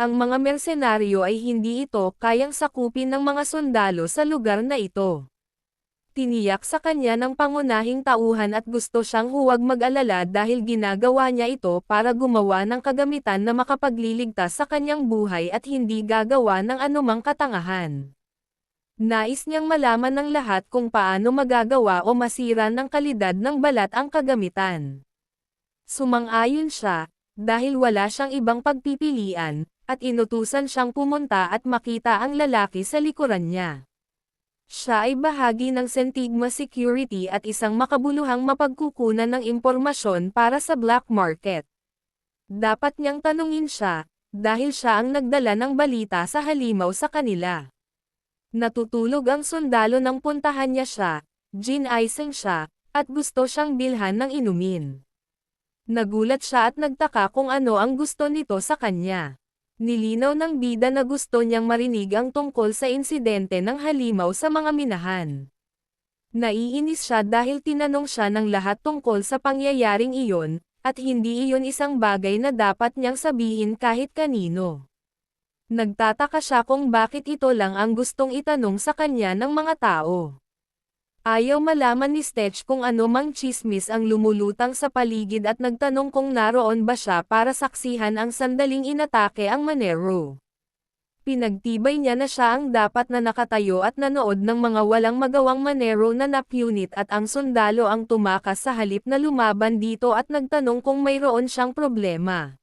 Ang mga mersenaryo ay hindi ito kayang sakupin ng mga sundalo sa lugar na ito. Tiniyak sa kanya ng pangunahing tauhan at gusto siyang huwag mag-alala dahil ginagawa niya ito para gumawa ng kagamitan na makapagliligtas sa kanyang buhay at hindi gagawa ng anumang katangahan. Nais niyang malaman ng lahat kung paano magagawa o masira ng kalidad ng balat ang kagamitan. Sumang-ayon siya, dahil wala siyang ibang pagpipilian, at inutusan siyang pumunta at makita ang lalaki sa likuran niya. Siya ay bahagi ng Sentigma Security at isang makabuluhang mapagkukunan ng impormasyon para sa black market. Dapat niyang tanungin siya, dahil siya ang nagdala ng balita sa halimaw sa kanila. Natutulog ang sundalo nang puntahan niya siya, ginaising siya, at gusto siyang bilhan ng inumin. Nagulat siya at nagtaka kung ano ang gusto nito sa kanya. Nilinaw ng bida na gusto niyang marinig ang tungkol sa insidente ng halimaw sa mga minahan. Naiinis siya dahil tinanong siya ng lahat tungkol sa pangyayaring iyon, at hindi iyon isang bagay na dapat niyang sabihin kahit kanino. Nagtataka siya kung bakit ito lang ang gustong itanong sa kanya ng mga tao. Ayaw malaman ni Stitch kung ano mang tsismis ang lumulutang sa paligid at nagtanong kung naroon ba siya para saksihan ang sandaling inatake ang Manero. Pinagtibay niya na siya ang dapat na nakatayo at nanood ng mga walang magawang Manero na napunit at ang sundalo ang tumakas sa halip na lumaban dito at nagtanong kung mayroon siyang problema.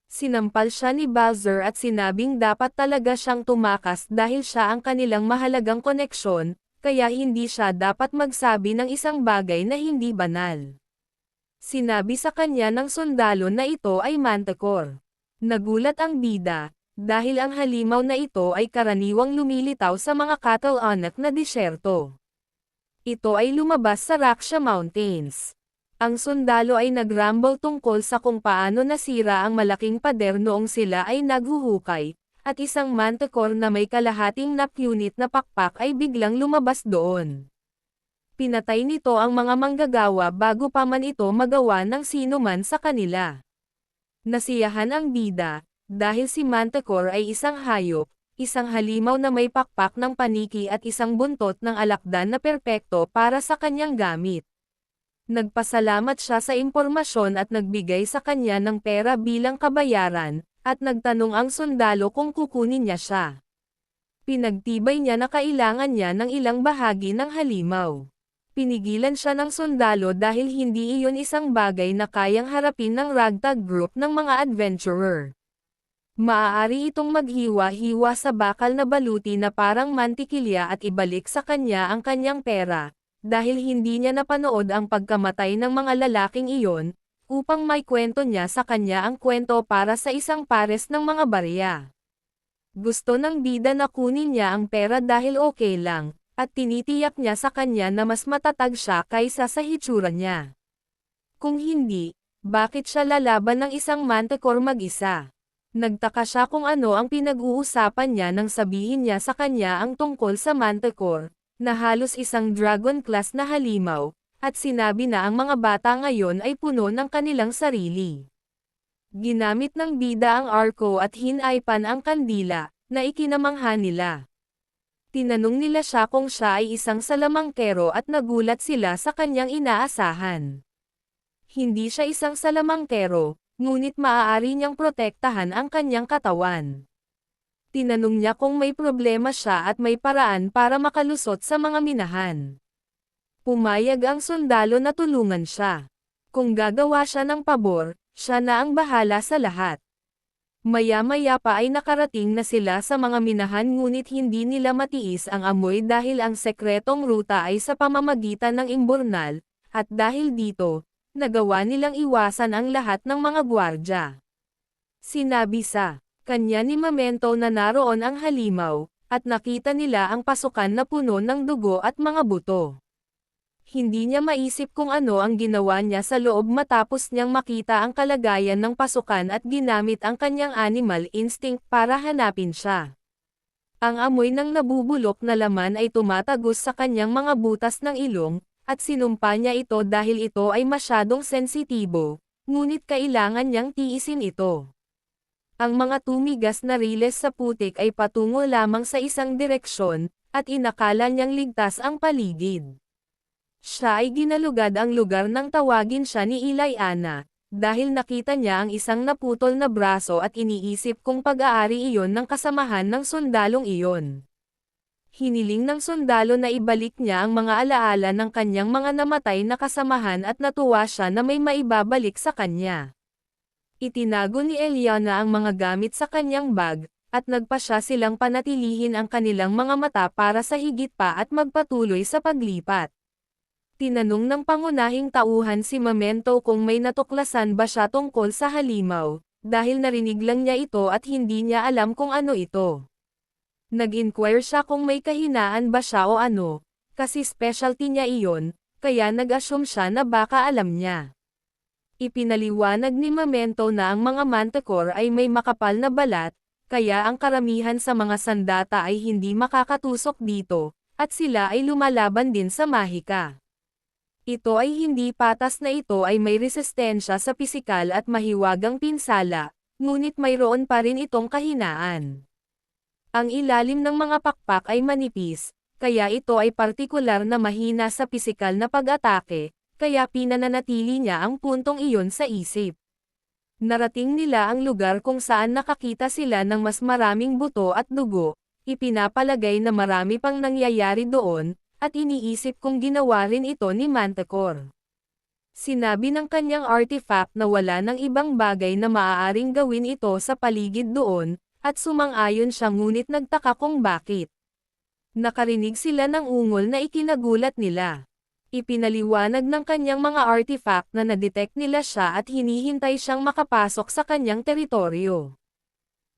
Sinampal siya ni Bowser at sinabing dapat talaga siyang tumakas dahil siya ang kanilang mahalagang koneksyon, kaya hindi siya dapat magsabi ng isang bagay na hindi banal. Sinabi sa kanya ng sundalo na ito ay Manticore. Nagulat ang bida, dahil ang halimaw na ito ay karaniwang lumilitaw sa mga cattle-onak na disyerto. Ito ay lumabas sa Raksha Mountains. Ang sundalo ay nagramble tungkol sa kung paano nasira ang malaking pader noong sila ay naghuhukay, at isang manticore na may kalahating napunit na pakpak ay biglang lumabas doon. Pinatay nito ang mga manggagawa bago pa man ito magawa ng sino man sa kanila. Nasiyahan ang bida, dahil si Manticore ay isang hayop, isang halimaw na may pakpak ng paniki at isang buntot ng alakdan na perpekto para sa kanyang gamit. Nagpasalamat siya sa impormasyon at nagbigay sa kanya ng pera bilang kabayaran, at nagtanong ang sundalo kung kukunin niya siya. Pinagtibay niya na kailangan niya ng ilang bahagi ng halimaw. Pinigilan siya ng sundalo dahil hindi iyon isang bagay na kayang harapin ng ragtag group ng mga adventurer. Maaari itong maghiwa-hiwa sa bakal na baluti na parang mantikilya at ibalik sa kanya ang kanyang pera, dahil hindi niya napanood ang pagkamatay ng mga lalaking iyon, upang may kwento niya sa kanya ang kwento para sa isang pares ng mga barya. Gusto ng bida na kunin niya ang pera dahil okay lang, at tinitiyak niya sa kanya na mas matatag siya kaysa sa hitsura niya. Kung hindi, bakit siya lalaban ng isang manticore mag-isa? Nagtaka siya kung ano ang pinag-uusapan niya nang sabihin niya sa kanya ang tungkol sa manticore, na halos isang dragon class na halimaw, at sinabi na ang mga bata ngayon ay puno ng kanilang sarili. Ginamit ng bida ang arko at hinaypan ang kandila, na ikinamangha nila. Tinanong nila siya kung siya ay isang salamangkero at nagulat sila sa kanyang inaasahan. Hindi siya isang salamangkero, ngunit maaari niyang protektahan ang kanyang katawan. Tinanong niya kung may problema siya at may paraan para makalusot sa mga minahan. Pumayag ang sundalo na tulungan siya. Kung gagawa siya ng pabor, siya na ang bahala sa lahat. Maya-maya pa ay nakarating na sila sa mga minahan ngunit hindi nila matiis ang amoy dahil ang sekretong ruta ay sa pamamagitan ng imburnal, at dahil dito, nagawa nilang iwasan ang lahat ng mga gwardya. Sinabi sa kanya ni Memento na naroon ang halimaw, at nakita nila ang pasukan na puno ng dugo at mga buto. Hindi niya maisip kung ano ang ginawa niya sa loob matapos niyang makita ang kalagayan ng pasukan at ginamit ang kanyang animal instinct para hanapin siya. Ang amoy ng nabubulok na laman ay tumatagos sa kanyang mga butas ng ilong, at sinumpa niya ito dahil ito ay masyadong sensitibo, ngunit kailangan niyang tiisin ito. Ang mga tumigas na riles sa putik ay patungo lamang sa isang direksyon, at inakala niyang ligtas ang paligid. Siya ay ginalugad ang lugar nang tawagin siya ni Ilayana, dahil nakita niya ang isang naputol na braso at iniisip kung pag-aari iyon ng kasamahan ng sundalong iyon. Hiniling ng sundalo na ibalik niya ang mga alaala ng kanyang mga namatay na kasamahan at natuwa siya na may maibabalik sa kanya. Itinago ni Eliana ang mga gamit sa kanyang bag, at nagpasya silang panatilihin ang kanilang mga mata para sa higit pa at magpatuloy sa paglipat. Tinanong ng pangunahing tauhan si Memento kung may natuklasan ba siya tungkol sa halimaw, dahil narinig lang niya ito at hindi niya alam kung ano ito. Nag-inquire siya kung may kahinaan ba siya o ano, kasi specialty niya iyon, kaya nag-assume siya na baka alam niya. Ipinaliwanag ni Memento na ang mga manticore ay may makapal na balat, kaya ang karamihan sa mga sandata ay hindi makakatusok dito, at sila ay lumalaban din sa mahika. Ito ay hindi patas na ito ay may resistensya sa pisikal at mahiwagang pinsala, ngunit mayroon pa rin itong kahinaan. Ang ilalim ng mga pakpak ay manipis, kaya ito ay partikular na mahina sa pisikal na pag-atake, kaya pinananatili niya ang puntong iyon sa isip. Narating nila ang lugar kung saan nakakita sila ng mas maraming buto at dugo, ipinapalagay na marami pang nangyayari doon, at iniisip kung ginawa rin ito ni Manticore. Sinabi ng kanyang artifact na wala ng ibang bagay na maaaring gawin ito sa paligid doon, at sumang-ayon siya ngunit nagtaka kung bakit. Nakarinig sila ng ungol na ikinagulat nila. Ipinaliwanag ng kanyang mga artifact na nadetect nila siya at hinihintay siyang makapasok sa kanyang teritoryo.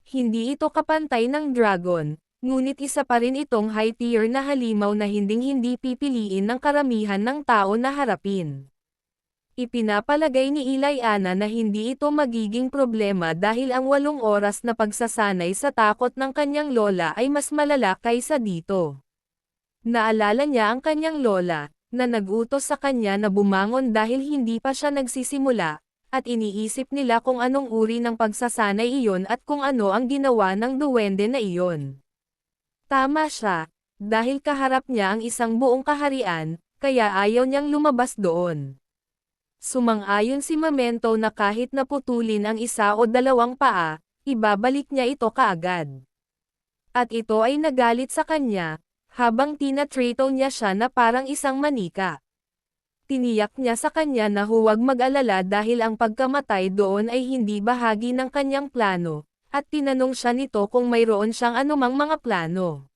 Hindi ito kapantay ng dragon, ngunit isa pa rin itong high tier na halimaw na hinding-hindi pipiliin ng karamihan ng tao na harapin. Ipinapalagay ni Ilayana na hindi ito magiging problema dahil ang 8 oras na pagsasanay sa takot ng kanyang lola ay mas malala kaysa dito. Naalala niya ang kanyang lola, na nag-utos sa kanya na bumangon dahil hindi pa siya nagsisimula, at iniisip nila kung anong uri ng pagsasanay iyon at kung ano ang ginawa ng duwende na iyon. Tama siya, dahil kaharap niya ang isang buong kaharian, kaya ayaw niyang lumabas doon. Sumang-ayon si Memento na kahit naputulin ang 1 o 2 paa, ibabalik niya ito kaagad. At ito ay nagalit sa kanya, habang tinatrato niya siya na parang isang manika. Tiniyak niya sa kanya na huwag mag-alala dahil ang pagkamatay doon ay hindi bahagi ng kanyang plano, at tinanong siya nito kung mayroon siyang anumang mga plano.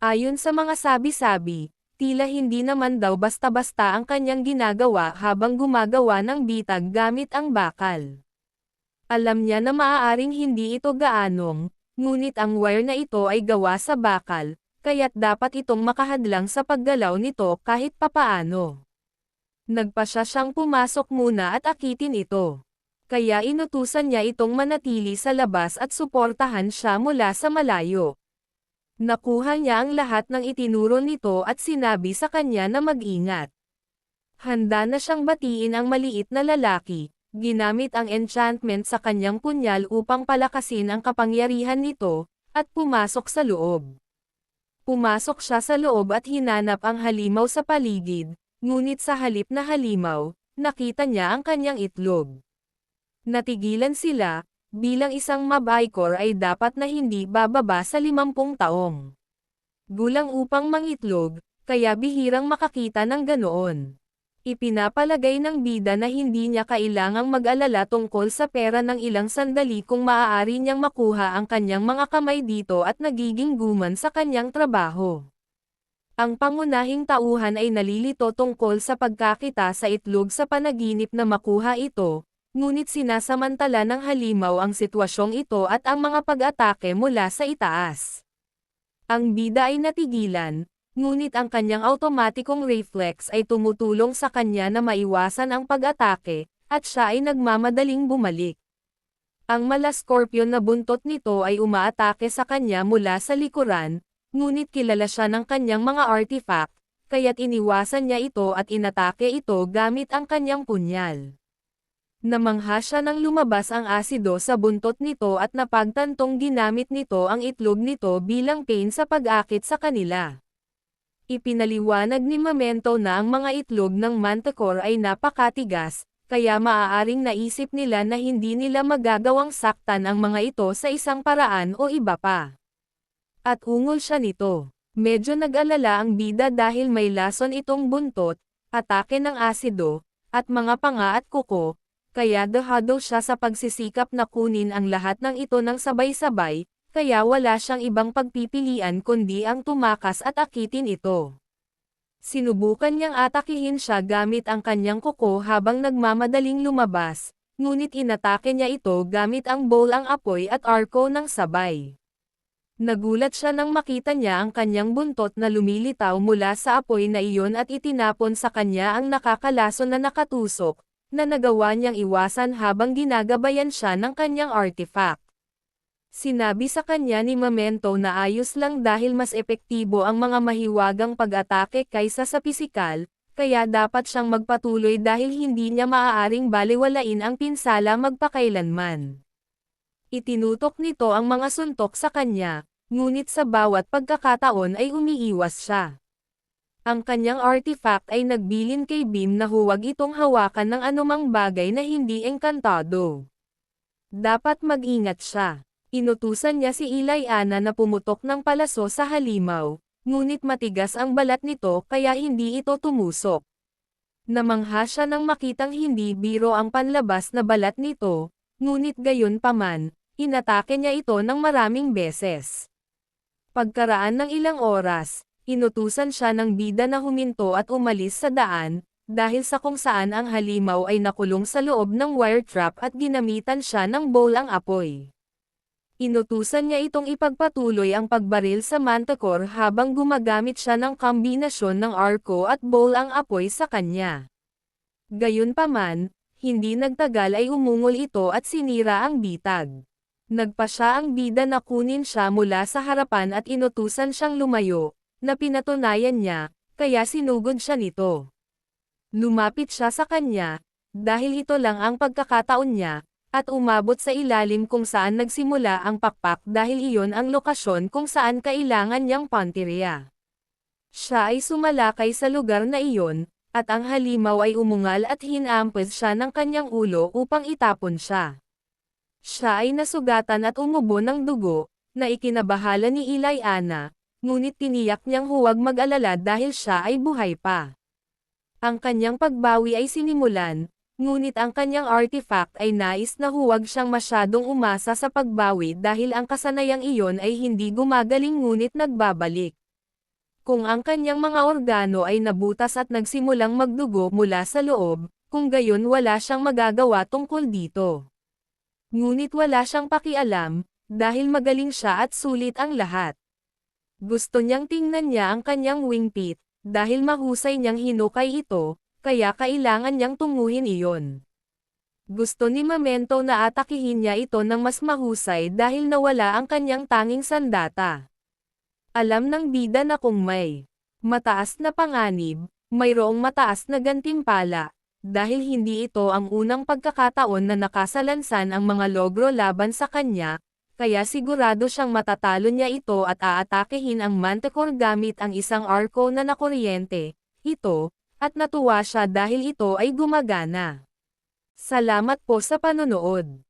Ayon sa mga sabi-sabi, tila hindi naman daw basta-basta ang kanyang ginagawa habang gumagawa ng bitag gamit ang bakal. Alam niya na maaaring hindi ito gaanong, ngunit ang wire na ito ay gawa sa bakal, kaya't dapat itong makahadlang sa paggalaw nito kahit papaano. Nagpasya siyang pumasok muna at akitin ito. Kaya inutusan niya itong manatili sa labas at suportahan siya mula sa malayo. Nakuha niya ang lahat ng itinuro nito at sinabi sa kanya na mag-ingat. Handa na siyang batiin ang maliit na lalaki, ginamit ang enchantment sa kanyang punyal upang palakasin ang kapangyarihan nito, at pumasok sa loob. Pumasok siya sa loob at hinanap ang halimaw sa paligid, ngunit sa halip na halimaw, nakita niya ang kanyang itlog. Natigilan sila, bilang isang mabikor ay dapat na hindi bababa sa 50 taong gulang upang mangitlog, kaya bihirang makakita ng ganoon. Ipinapalagay ng bida na hindi niya kailangang mag-alala tungkol sa pera ng ilang sandali kung maaari niyang makuha ang kanyang mga kamay dito at nagiging guman sa kanyang trabaho. Ang pangunahing tauhan ay nalilito tungkol sa pagkakita sa itlog sa panaginip na makuha ito, ngunit sinasamantala ng halimaw ang sitwasyong ito at ang mga pag-atake mula sa itaas. Ang bida ay natigilan, ngunit ang kanyang automatikong reflex ay tumutulong sa kanya na maiwasan ang pag-atake, at siya ay nagmamadaling bumalik. Ang mala-scorpion na buntot nito ay umaatake sa kanya mula sa likuran, ngunit kilala siya ng kanyang mga artifact, kaya't iniwasan niya ito at inatake ito gamit ang kanyang punyal. Namangha siya nang lumabas ang asido sa buntot nito at napagtantong ginamit nito ang itlog nito bilang pain sa pag-akit sa kanila. Ipinaliwanag ni Memento na ang mga itlog ng Manticore ay napakatigas, kaya maaaring naisip nila na hindi nila magagawang saktan ang mga ito sa isang paraan o iba pa. At ungol siya nito. Medyo nag-alala ang bida dahil may lason itong buntot, atake ng asido, at mga panga at kuko, kaya dehado siya sa pagsisikap na kunin ang lahat ng ito ng sabay-sabay, kaya wala siyang ibang pagpipilian kundi ang tumakas at akitin ito. Sinubukan niyang atakihin siya gamit ang kanyang kuko habang nagmamadaling lumabas, ngunit inatake niya ito gamit ang bowl ang apoy at arko ng sabay. Nagulat siya nang makita niya ang kanyang buntot na lumilitaw mula sa apoy na iyon at itinapon sa kanya ang nakakalason na nakatusok, na nagawa niyang iwasan habang ginagabayan siya ng kanyang artifact. Sinabi sa kanya ni Memento na ayos lang dahil mas epektibo ang mga mahiwagang pag-atake kaysa sa pisikal, kaya dapat siyang magpatuloy dahil hindi niya maaaring balewalain ang pinsala magpakailanman. Itinutok nito ang mga suntok sa kanya, ngunit sa bawat pagkakataon ay umiiwas siya. Ang kanyang artifact ay nagbilin kay Beam na huwag itong hawakan ng anumang bagay na hindi engkantado. Dapat mag-ingat siya. Inutusan niya si Ilayana na pumutok ng palaso sa halimaw, ngunit matigas ang balat nito kaya hindi ito tumusok. Namangha siya nang makitang hindi biro ang panlabas na balat nito, ngunit gayon paman, inatake niya ito ng maraming beses. Pagkaraan ng ilang oras, inutusan siya ng bida na huminto at umalis sa daan, dahil sa kung saan ang halimaw ay nakulong sa loob ng wire trap at ginamitan siya ng bowl ang apoy. Inutusan niya itong ipagpatuloy ang pagbaril sa Manticore habang gumagamit siya ng kombinasyon ng arko at bowl ang apoy sa kanya. Gayunpaman, hindi nagtagal ay umungol ito at sinira ang bitag. Nagpa siya ang bida na kunin siya mula sa harapan at inutusan siyang lumayo, na pinatunayan niya, kaya sinugod siya nito. Lumapit siya sa kanya, dahil ito lang ang pagkakataon niya, at umabot sa ilalim kung saan nagsimula ang pakpak dahil iyon ang lokasyon kung saan kailangan niyang punteriya. Siya ay sumalakay sa lugar na iyon, at ang halimaw ay umungal at hinampes siya ng kanyang ulo upang itapon siya. Siya ay nasugatan at umubo ng dugo, na ikinabahala ni Ilayana, ngunit tiniyak niyang huwag mag-alala dahil siya ay buhay pa. Ang kanyang pagbawi ay sinimulan, ngunit ang kanyang artifact ay nais na huwag siyang masyadong umasa sa pagbawi dahil ang kasanayang iyon ay hindi gumagaling ngunit nagbabalik. Kung ang kanyang mga organo ay nabutas at nagsimulang magdugo mula sa loob, kung gayon wala siyang magagawa tungkol dito. Ngunit wala siyang pakialam, dahil magaling siya at sulit ang lahat. Gusto niyang tingnan niya ang kanyang wingtip, dahil mahusay niyang hinukay ito, kaya kailangan niyang tunguhin iyon. Gusto ni Memento na atakihin niya ito ng mas mahusay dahil nawala ang kanyang tanging sandata. Alam ng bida na kung may mataas na panganib, mayroong mataas na gantimpala. Dahil hindi ito ang unang pagkakataon na nakasalansan ang mga logro laban sa kanya, kaya sigurado siyang matatalo niya ito at aatakehin ang Manticore gamit ang isang arko na nakuryente, ito, at natuwa siya dahil ito ay gumagana. Salamat po sa panonood.